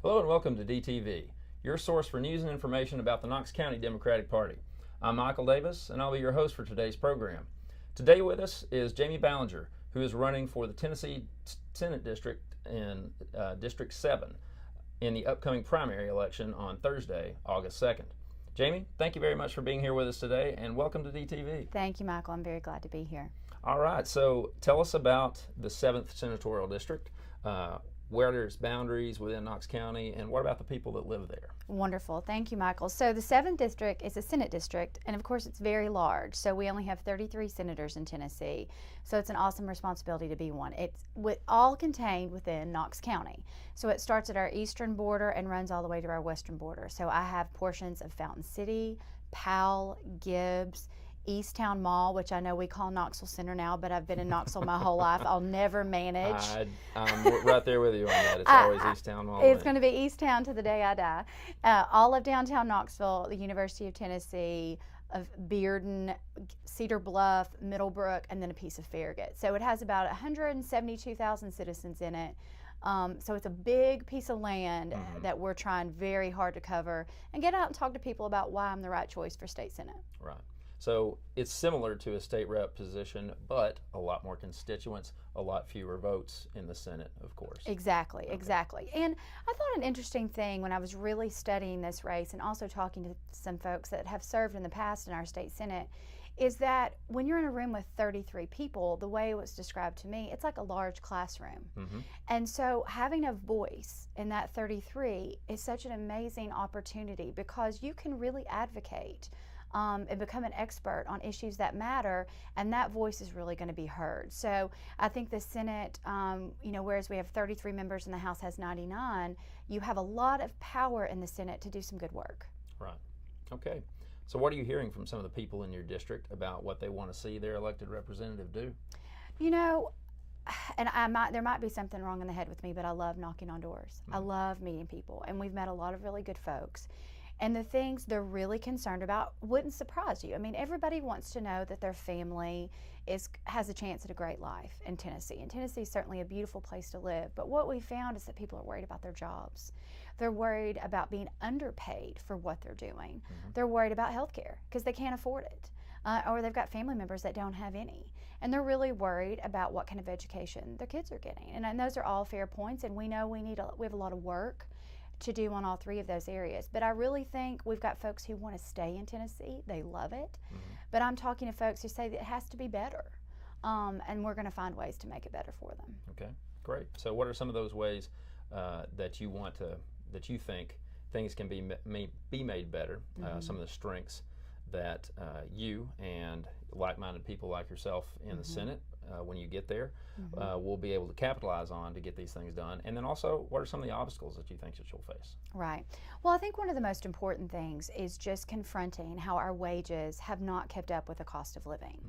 Hello and welcome to DTV, your source for news and information about the Knox County Democratic Party. I'm Michael Davis, and I'll be your host for today's program. Today with us is Jamie Ballinger, who is running for the Tennessee Senate District in District 7 in the upcoming primary election on Thursday, August 2nd. Jamie, thank you very much for being here with us today, and welcome to DTV. Thank you, Michael. I'm very glad to be here. All right, so tell us about the 7th Senatorial District, where there's boundaries within Knox County, and what about the people that live there? Wonderful. Thank you, Michael. So the 7th District is a Senate district, and of course it's very large. So we only have 33 senators in Tennessee. So it's an awesome responsibility to be one. It's all contained within Knox County. So it starts at our eastern border and runs all the way to our western border. So I have portions of Fountain City, Powell, Gibbs, Easttown Mall, which I know we call Knoxville Center now, but I've been in Knoxville my whole life. I'll never manage. I'm right there with you on that. It's always Easttown Mall. It's going to be Easttown to the day I die. All of downtown Knoxville, the University of Tennessee, of Bearden, Cedar Bluff, Middlebrook, and then a piece of Farragut. So it has about 172,000 citizens in it. So it's a big piece of land that we're trying very hard to cover and get out and talk to people about why I'm the right choice for state senate. Right. So it's similar to a state rep position, but a lot more constituents, a lot fewer votes in the Senate, of course. Exactly, exactly. And I thought an interesting thing when I was really studying this race and also talking to some folks that have served in the past in our state Senate is that when you're in a room with 33 people, the way it was described to me, it's like a large classroom. And so having a voice in that 33 is such an amazing opportunity because you can really advocate and become an expert on issues that matter, and that voice is really going to be heard. So I think the Senate, whereas we have 33 members and the House has 99, you have a lot of power in the Senate to do some good work. Right. Okay. So what are you hearing from some of the people in your district about what they want to see their elected representative do? You know, and there might be something wrong in the head with me, but I love knocking on doors. I love meeting people, and we've met a lot of really good folks. And the things they're really concerned about wouldn't surprise you. I mean, everybody wants to know that their family has a chance at a great life in Tennessee. And Tennessee is certainly a beautiful place to live. But what we found is that people are worried about their jobs. They're worried about being underpaid for what they're doing. They're worried about health care because they can't afford it. Or they've got family members that don't have any. And they're really worried about what kind of education their kids are getting. And those are all fair points. And we know we have a lot of work to do on all three of those areas. But I really think we've got folks who want to stay in Tennessee. They love it. But I'm talking to folks who say that it has to be better. And we're going to find ways to make it better for them. Okay, great. So what are some of those ways that you think things can be made better? Some of the strengths that you and like-minded people like yourself in the Senate, when you get there, will be able to capitalize on to get these things done. And then also, what are some of the obstacles that you think that you'll face? Right. Well, I think one of the most important things is just confronting how our wages have not kept up with the cost of living.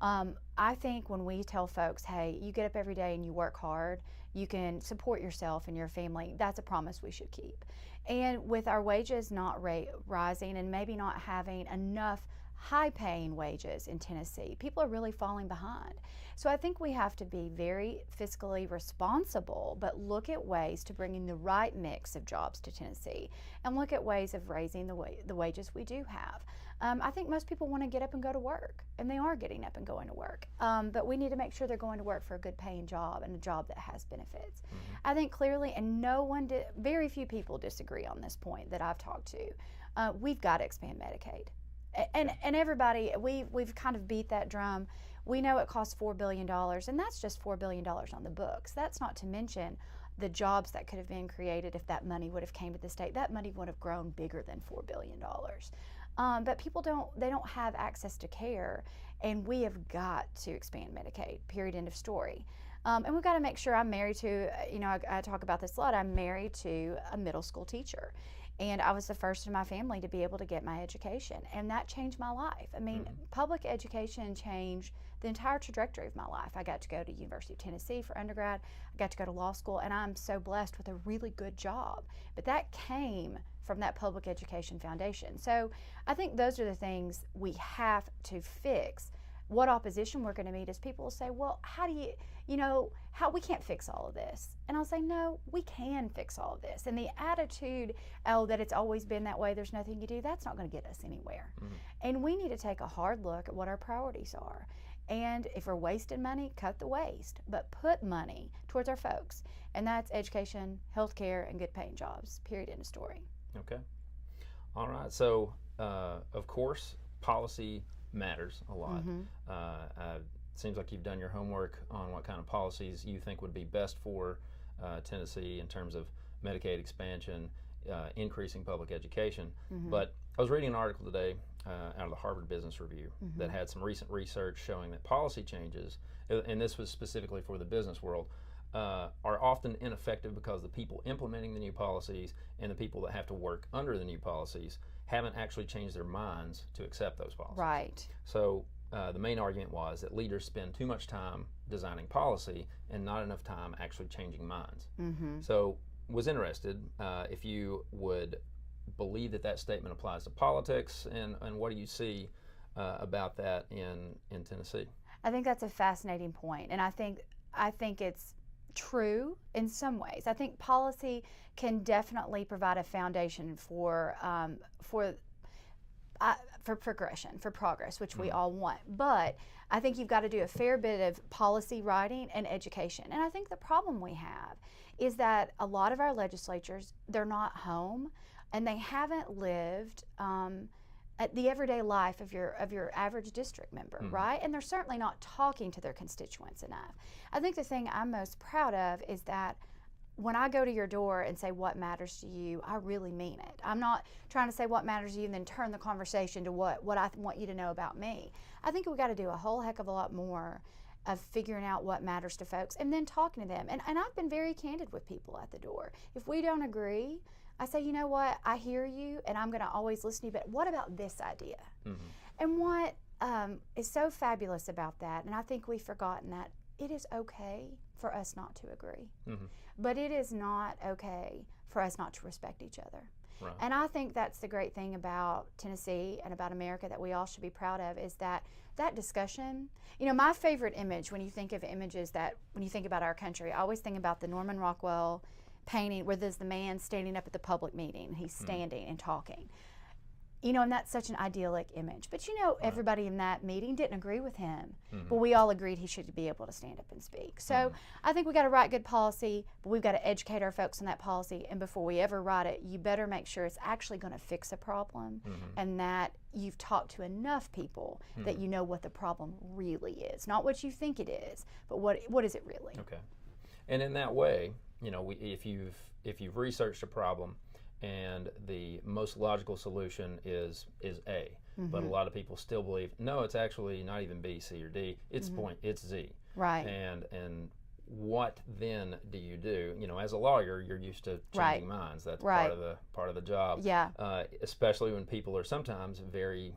I think when we tell folks, hey, you get up every day and you work hard, you can support yourself and your family, that's a promise we should keep. And with our wages not rising and maybe not having enough high-paying wages in Tennessee, people are really falling behind. So I think we have to be very fiscally responsible, but look at ways to bring in the right mix of jobs to Tennessee and look at ways of raising the wages we do have. I think most people want to get up and go to work, and they are getting up and going to work. But we need to make sure they're going to work for a good paying job and a job that has benefits. I think clearly, and very few people disagree on this point that I've talked to, we've got to expand Medicaid. And everybody, we've kind of beat that drum. We know it costs $4 billion, and that's just $4 billion on the books. That's not to mention the jobs that could have been created if that money would have came to the state. That money would have grown bigger than $4 billion. But people don't have access to care, and we have got to expand Medicaid, period, end of story. And we've got to make sure I'm married to, I talk about this a lot, I'm married to a middle school teacher. And I was the first in my family to be able to get my education, and that changed my life. I mean, public education changed the entire trajectory of my life. I got to go to University of Tennessee for undergrad, I got to go to law school, and I'm so blessed with a really good job. But that came from that public education foundation. So I think those are the things we have to fix what opposition we're going to meet is people will say, well, how do you, how we can't fix all of this. And I'll say, no, we can fix all of this. And the attitude, that it's always been that way, there's nothing you do, that's not going to get us anywhere. Mm-hmm. And we need to take a hard look at what our priorities are. And if we're wasting money, cut the waste, but put money towards our folks. And that's education, healthcare, and good paying jobs, period, end of story. Okay. All right. So, of course, policy matters a lot. Mm-hmm. Seems like you've done your homework on what kind of policies you think would be best for Tennessee in terms of Medicaid expansion, increasing public education. Mm-hmm. But I was reading an article today out of the Harvard Business Review mm-hmm. that had some recent research showing that policy changes, and this was specifically for the business world, are often ineffective because the people implementing the new policies and the people that have to work under the new policies haven't actually changed their minds to accept those policies. Right. So the main argument was that leaders spend too much time designing policy and not enough time actually changing minds. Mm-hmm. So was interested if you would believe that statement applies to politics, and what do you see about that in Tennessee? I think that's a fascinating point, and I think it's true in some ways. I think policy can definitely provide a foundation for progression, for progress, which we all want. But I think you've got to do a fair bit of policy writing and education. And I think the problem we have is that a lot of our legislatures, they're not home, and they haven't lived at the everyday life of your average district member, mm-hmm. right? And they're certainly not talking to their constituents enough. I think the thing I'm most proud of is that when I go to your door and say what matters to you, I really mean it. I'm not trying to say what matters to you and then turn the conversation to what I want you to know about me. I think we've got to do a whole heck of a lot more of figuring out what matters to folks and then talking to them. And I've been very candid with people at the door. If we don't agree, I say, you know what, I hear you and I'm going to always listen to you, but what about this idea? Mm-hmm. And what is so fabulous about that, and I think we've forgotten that, it is okay for us not to agree. Mm-hmm. But it is not okay for us not to respect each other. Right. And I think that's the great thing about Tennessee and about America that we all should be proud of, is that discussion. My favorite image, when you think of images when you think about our country, I always think about the Norman Rockwell painting where there's the man standing up at the public meeting. He's standing and talking. And that's such an idyllic image. But everybody in that meeting didn't agree with him. Mm-hmm. But we all agreed he should be able to stand up and speak. So mm-hmm. I think we got to write good policy, but we've got to educate our folks on that policy. And before we ever write it, you better make sure it's actually going to fix a problem, mm-hmm. and that you've talked to enough people mm-hmm. that you know what the problem really is. Not what you think it is, but what is it really? Okay. And in that way, if you've researched a problem, and the most logical solution is A, mm-hmm. but a lot of people still believe, no, it's actually not even B, C, or D. It's mm-hmm. it's Z. Right. And what then do you do? As a lawyer, you're used to changing minds. That's right. part of the job. Yeah. Especially when people are sometimes very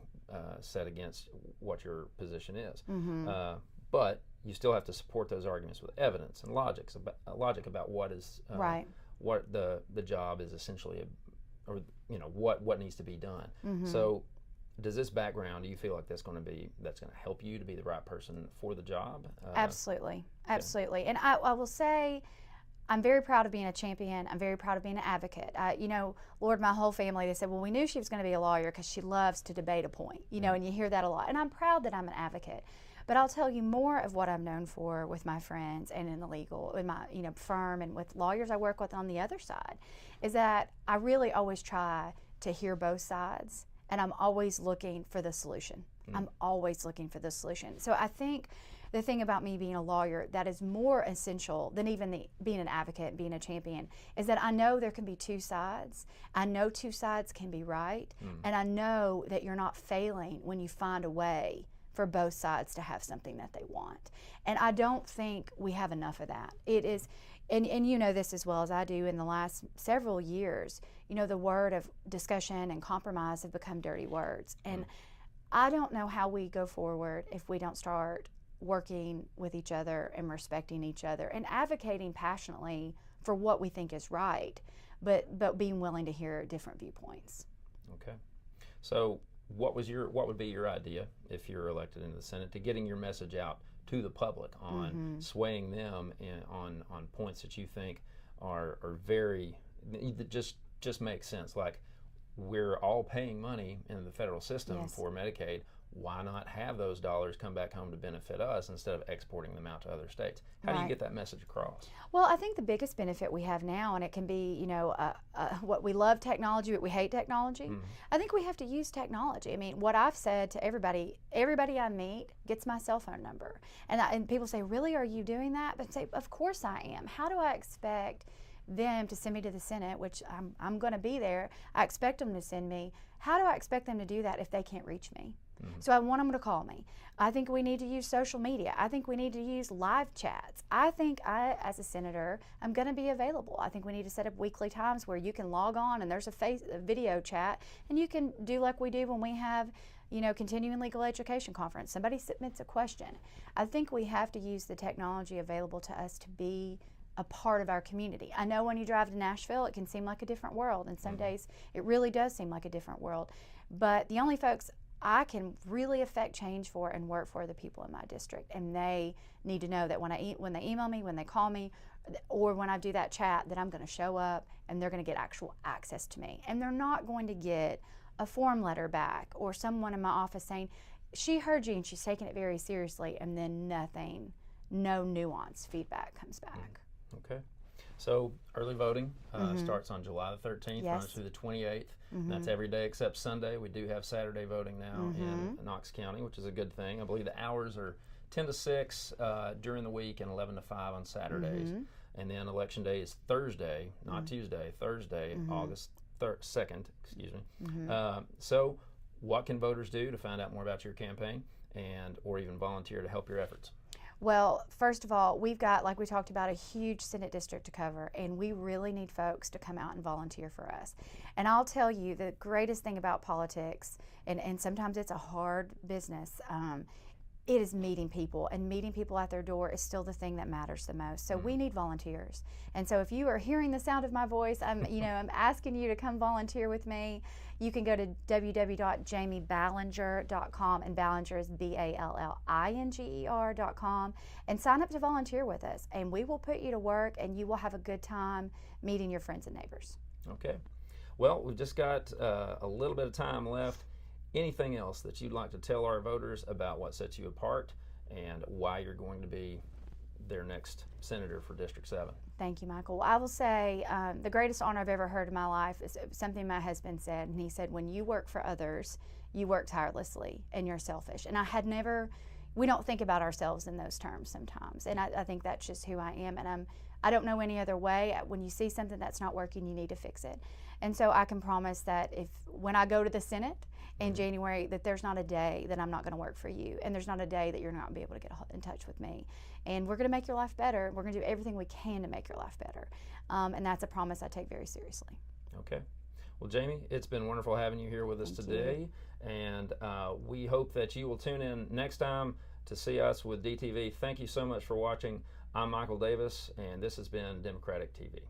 set against what your position is. Mm-hmm. But you still have to support those arguments with evidence and logic about what is right. what the job is essentially, what needs to be done. Mm-hmm. So does this background, do you feel like that's going to help you to be the right person for the job? Absolutely. And I will say, I'm very proud of being a champion. I'm very proud of being an advocate. Lord, my whole family, they said, well, we knew she was going to be a lawyer because she loves to debate a point, mm-hmm. and you hear that a lot. And I'm proud that I'm an advocate. But I'll tell you, more of what I'm known for with my friends and in my firm and with lawyers I work with on the other side, is that I really always try to hear both sides, and I'm always looking for the solution. Mm. I'm always looking for the solution. So I think the thing about me being a lawyer that is more essential than even being an advocate and being a champion is that I know there can be two sides. I know two sides can be right, and I know that you're not failing when you find a way for both sides to have something that they want. And I don't think we have enough of that. It is, and you know this as well as I do, in the last several years, the word of discussion and compromise have become dirty words. And I don't know how we go forward if we don't start working with each other and respecting each other and advocating passionately for what we think is right, but being willing to hear different viewpoints. Okay. So what would be your idea if you're elected into the Senate to getting your message out to the public on swaying them on points that you think are very that just make sense? Like, we're all paying money in the federal system for Medicaid. Why not have those dollars come back home to benefit us instead of exporting them out to other states? How do you get that message across? Well, I think the biggest benefit we have now, and it can be, what we love technology, but we hate technology. I think we have to use technology. I mean, what I've said to everybody I meet gets my cell phone number. And people say, really, are you doing that? But I say, of course I am. How do I expect them to send me to the Senate, which I'm going to be there? I expect them to send me. How do I expect them to do that if they can't reach me? So I want them to call me. I think we need to use social media. I think we need to use live chats. I think as a senator, I'm going to be available. I think we need to set up weekly times where you can log on and there's a video chat, and you can do like we do when we have, continuing legal education conference. Somebody submits a question. I think we have to use the technology available to us to be a part of our community. I know when you drive to Nashville, it can seem like a different world, and some days it really does seem like a different world. But the only folks I can really affect change for and work for are the people in my district, and they need to know that when they email me, when they call me, or when I do that chat, that I'm going to show up and they're going to get actual access to me, and they're not going to get a form letter back or someone in my office saying, she heard you and she's taking it very seriously, and then no nuance feedback comes back. Okay. So early voting starts on July the 13th, runs through the 28th. That's every day except Sunday. We do have Saturday voting now in Knox County, which is a good thing. I believe the hours are 10 to 6 during the week and 11 to 5 on Saturdays. And then Election Day is Thursday, not Tuesday, Thursday, August 2nd, excuse me. So what can voters do to find out more about your campaign or even volunteer to help your efforts? Well, first of all, we've got, like we talked about, a huge Senate district to cover, and we really need folks to come out and volunteer for us. And I'll tell you, the greatest thing about politics, and sometimes it's a hard business, it is meeting people, and meeting people at their door is still the thing that matters the most. So we need volunteers. And so if you are hearing the sound of my voice, I'm asking you to come volunteer with me. You can go to www.jamieballinger.com, and Ballinger is BALLINGER.com, and sign up to volunteer with us. And we will put you to work, and you will have a good time meeting your friends and neighbors. Okay. Well, we've just got a little bit of time left. Anything else that you'd like to tell our voters about what sets you apart and why you're going to be their next senator for District 7? Thank you, Michael. I will say the greatest honor I've ever heard in my life is something my husband said, and he said, when you work for others, you work tirelessly and you're selfish. And we don't think about ourselves in those terms sometimes, and I think that's just who I am, and I don't know any other way. When you see something that's not working, you need to fix it. And so I can promise that when I go to the Senate in January, that there's not a day that I'm not going to work for you, and there's not a day that you're not going to be able to get in touch with me. And we're going to make your life better. We're going to do everything we can to make your life better. And that's a promise I take very seriously. Okay. Well, Jamie, it's been wonderful having you here with us today. And we hope that you will tune in next time to see us with DTV. Thank you so much for watching. I'm Michael Davis, and this has been Democratic TV.